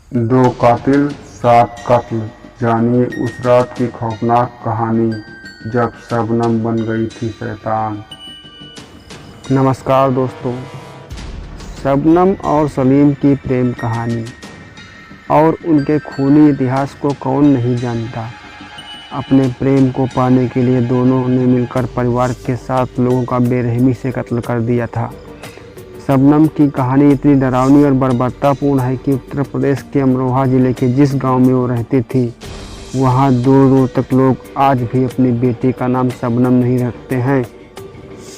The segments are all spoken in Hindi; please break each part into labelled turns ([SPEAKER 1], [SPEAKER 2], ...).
[SPEAKER 1] दो कातिल सात कत्ल, जानिए उस रात की खौफनाक कहानी जब शबनम बन गई थी शैतान।
[SPEAKER 2] नमस्कार दोस्तों। शबनम और सलीम की प्रेम कहानी और उनके खूनी इतिहास को कौन नहीं जानता। अपने प्रेम को पाने के लिए दोनों ने मिलकर परिवार के 7 लोगों का बेरहमी से कत्ल कर दिया था। शबनम की कहानी इतनी डरावनी और बर्बरतापूर्ण है कि उत्तर प्रदेश के अमरोहा ज़िले के जिस गांव में वो रहती थी, वहां दूर दूर तक लोग आज भी अपनी बेटी का नाम शबनम नहीं रखते हैं।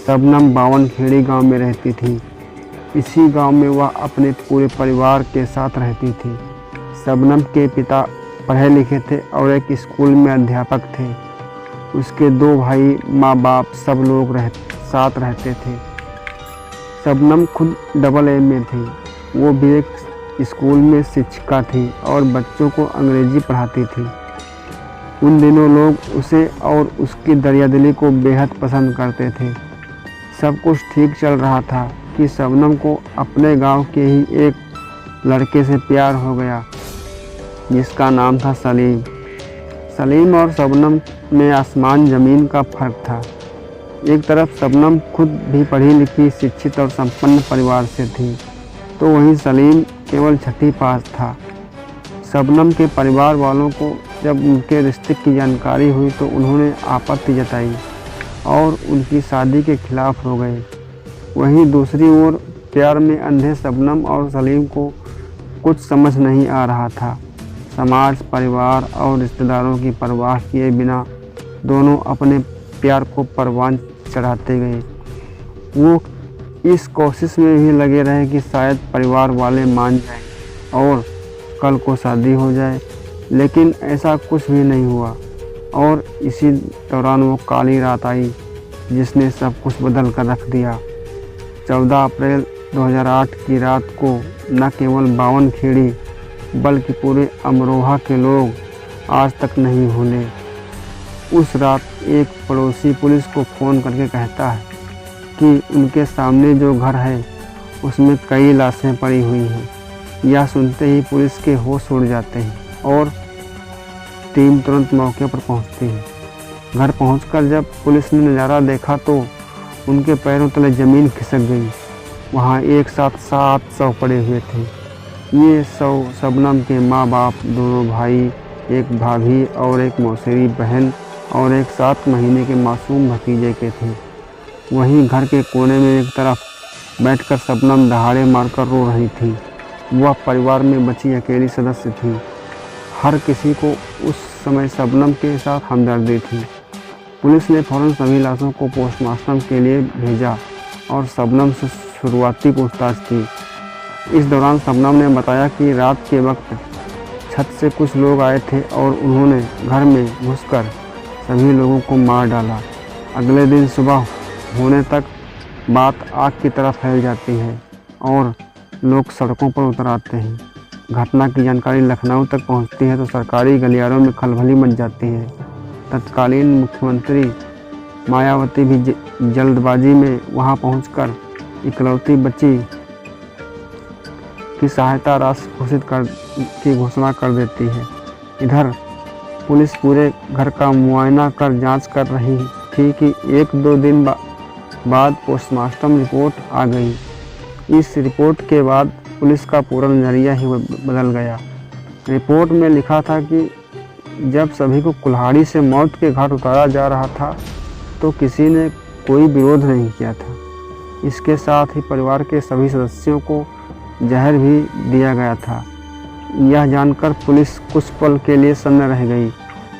[SPEAKER 2] शबनम बावनखेड़ी गांव में रहती थी। इसी गांव में वह अपने पूरे परिवार के साथ रहती थी। शबनम के पिता पढ़े लिखे थे और एक स्कूल में अध्यापक थे। उसके 2 भाई, माँ बाप, सब लोग साथ रहते थे। शबनम खुद AA में थी। वो भी एक स्कूल में शिक्षिका थी और बच्चों को अंग्रेजी पढ़ाती थी। उन दिनों लोग उसे और उसकी दरियादिली को बेहद पसंद करते थे। सब कुछ ठीक चल रहा था कि शबनम को अपने गांव के ही एक लड़के से प्यार हो गया, जिसका नाम था सलीम। सलीम और शबनम में आसमान ज़मीन का फ़र्क था। एक तरफ शबनम खुद भी पढ़ी लिखी, शिक्षित और संपन्न परिवार से थी, तो वहीं सलीम केवल 6वीं पास था। शबनम के परिवार वालों को जब उनके रिश्ते की जानकारी हुई तो उन्होंने आपत्ति जताई और उनकी शादी के खिलाफ हो गए। वहीं दूसरी ओर प्यार में अंधे शबनम और सलीम को कुछ समझ नहीं आ रहा था। समाज, परिवार और रिश्तेदारों की परवाह किए बिना दोनों अपने प्यार को परवान चढ़ाते गए। वो इस कोशिश में भी लगे रहे कि शायद परिवार वाले मान जाएं और कल को शादी हो जाए, लेकिन ऐसा कुछ भी नहीं हुआ। और इसी दौरान वो काली रात आई जिसने सब कुछ बदल कर रख दिया। 14 अप्रैल 2008 की रात को न केवल बावनखेड़ी बल्कि पूरे अमरोहा के लोग आज तक नहीं भूले। उस रात एक पड़ोसी पुलिस को फ़ोन करके कहता है कि उनके सामने जो घर है उसमें कई लाशें पड़ी हुई हैं। यह सुनते ही पुलिस के होश उड़ जाते हैं और टीम तुरंत मौके पर पहुंचती है। घर पहुंचकर जब पुलिस ने नज़ारा देखा तो उनके पैरों तले ज़मीन खिसक गई। वहां एक साथ 7 शव पड़े हुए थे। ये शव शबनम के माँ बाप, 2 भाई, एक भाभी और एक मौसेरी बहन और एक 7 महीने के मासूम भतीजे के थे। वहीं घर के कोने में एक तरफ बैठकर शबनम दहाड़े मारकर रो रही थी। वह परिवार में बची अकेली सदस्य थी। हर किसी को उस समय शबनम के साथ हमदर्दी थी। पुलिस ने फौरन सभी लाशों को पोस्टमार्टम के लिए भेजा और शबनम से शुरुआती पूछताछ की। इस दौरान शबनम ने बताया कि रात के वक्त छत से कुछ लोग आए थे और उन्होंने घर में घुसकर सभी लोगों को मार डाला। अगले दिन सुबह होने तक बात आग की तरह फैल जाती है और लोग सड़कों पर उतर आते हैं। घटना की जानकारी लखनऊ तक पहुंचती है तो सरकारी गलियारों में खलबली मच जाती है। तत्कालीन मुख्यमंत्री मायावती भी जल्दबाजी में वहां पहुंचकर इकलौती बच्ची की सहायता राशि की घोषणा कर देती है। इधर पुलिस पूरे घर का मुआयना कर जांच कर रही थी कि 1-2 दिन बाद पोस्टमार्टम रिपोर्ट आ गई। इस रिपोर्ट के बाद पुलिस का पूरा नज़रिया ही बदल गया। रिपोर्ट में लिखा था कि जब सभी को कुल्हाड़ी से मौत के घाट उतारा जा रहा था तो किसी ने कोई विरोध नहीं किया था। इसके साथ ही परिवार के सभी सदस्यों को जहर भी दिया गया था। यह जानकर पुलिस कुछ पल के लिए सन्न रह गई।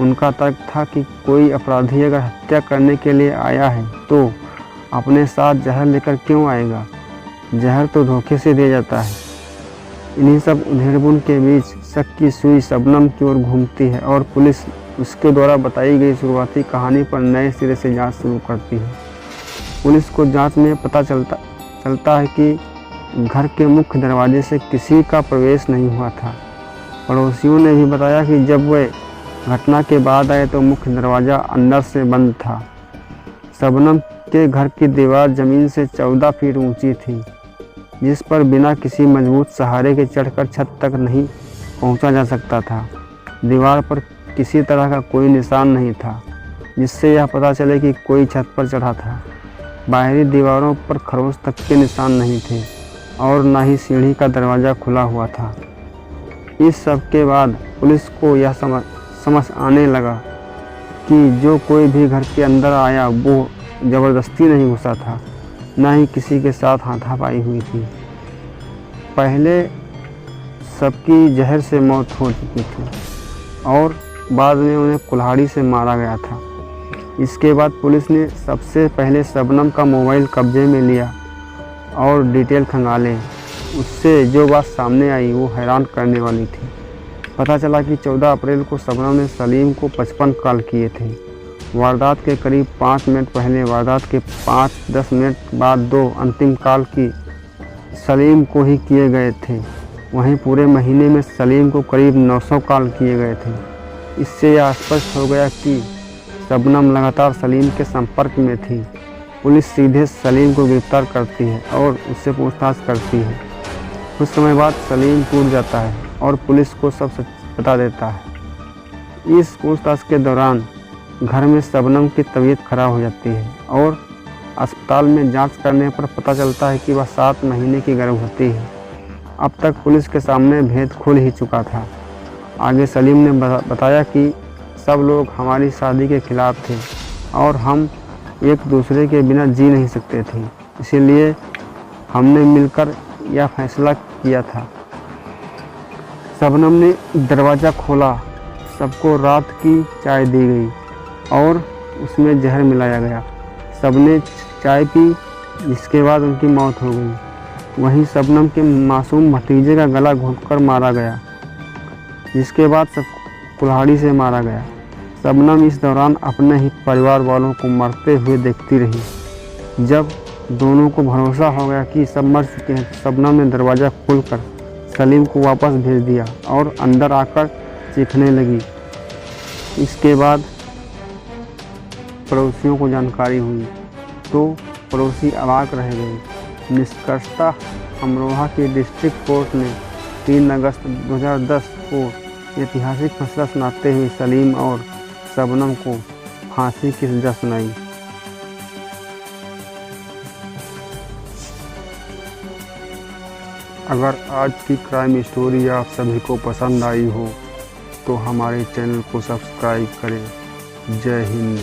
[SPEAKER 2] उनका तर्क था कि कोई अपराधी अगर हत्या करने के लिए आया है तो अपने साथ जहर लेकर क्यों आएगा। जहर तो धोखे से दिया जाता है। इन्हीं सब उधेड़बुन के बीच शक की सुई शबनम की ओर घूमती है और पुलिस उसके द्वारा बताई गई शुरुआती कहानी पर नए सिरे से जांच शुरू करती है। पुलिस को जांच में पता चलता है कि घर के मुख्य दरवाजे से किसी का प्रवेश नहीं हुआ था। पड़ोसियों ने भी बताया कि जब वे घटना के बाद आए तो मुख्य दरवाज़ा अंदर से बंद था। शबनम के घर की दीवार ज़मीन से 14 फीट ऊंची थी, जिस पर बिना किसी मजबूत सहारे के चढ़कर छत तक नहीं पहुंचा जा सकता था। दीवार पर किसी तरह का कोई निशान नहीं था जिससे यह पता चले कि कोई छत पर चढ़ा था। बाहरी दीवारों पर खरोंच तक के निशान नहीं थे और न ही सीढ़ी का दरवाज़ा खुला हुआ था। इस सब के बाद पुलिस को यह समझ आने लगा कि जो कोई भी घर के अंदर आया वो ज़बरदस्ती नहीं घुसा था, न ही किसी के साथ हाथापाई हुई थी। पहले सबकी जहर से मौत हो चुकी थी और बाद में उन्हें कुल्हाड़ी से मारा गया था। इसके बाद पुलिस ने सबसे पहले शबनम का मोबाइल कब्जे में लिया और डिटेल खंगाले। उससे जो बात सामने आई वो हैरान करने वाली थी। पता चला कि 14 अप्रैल को शबनम ने सलीम को 55 कॉल किए थे। वारदात के करीब 5 मिनट पहले वारदात के 5-10 मिनट बाद 2 अंतिम कॉल की सलीम को ही किए गए थे। वहीं पूरे महीने में सलीम को करीब 900 कॉल किए गए थे। इससे यह स्पष्ट हो गया कि शबनम लगातार सलीम के संपर्क में थी। पुलिस सीधे सलीम को गिरफ्तार करती है और उससे पूछताछ करती है। कुछ समय बाद सलीम टूट जाता है और पुलिस को सब सच बता देता है। इस पूछताछ के दौरान घर में शबनम की तबीयत खराब हो जाती है और अस्पताल में जांच करने पर पता चलता है कि वह 7 महीने की गर्भवती है। अब तक पुलिस के सामने भेद खुल ही चुका था। आगे सलीम ने बताया कि सब लोग हमारी शादी के खिलाफ थे और हम एक दूसरे के बिना जी नहीं सकते थे, इसीलिए हमने मिलकर यह फैसला किया था। शबनम ने दरवाज़ा खोला, सबको रात की चाय दी गई और उसमें जहर मिलाया गया। सबने चाय पी, जिसके बाद उनकी मौत हो गई। वहीं शबनम के मासूम भतीजे का गला घोंटकर मारा गया, जिसके बाद सब कुल्हाड़ी से मारा गया। शबनम इस दौरान अपने ही परिवार वालों को मरते हुए देखती रही। जब दोनों को भरोसा हो गया कि सब मर चुके हैं, शबनम ने दरवाज़ा खोलकर सलीम को वापस भेज दिया और अंदर आकर चीखने लगी। इसके बाद पड़ोसियों को जानकारी हुई तो पड़ोसी अवाक रह गए। निष्कर्षतः अमरोहा की डिस्ट्रिक्ट कोर्ट ने 3 अगस्त 2010 को ऐतिहासिक फैसला सुनाते हुए सलीम और शबनम को फांसी की सजा सुनाई। अगर आज की क्राइम स्टोरी आप सभी को पसंद आई हो तो हमारे चैनल को सब्सक्राइब करें। जय हिंद।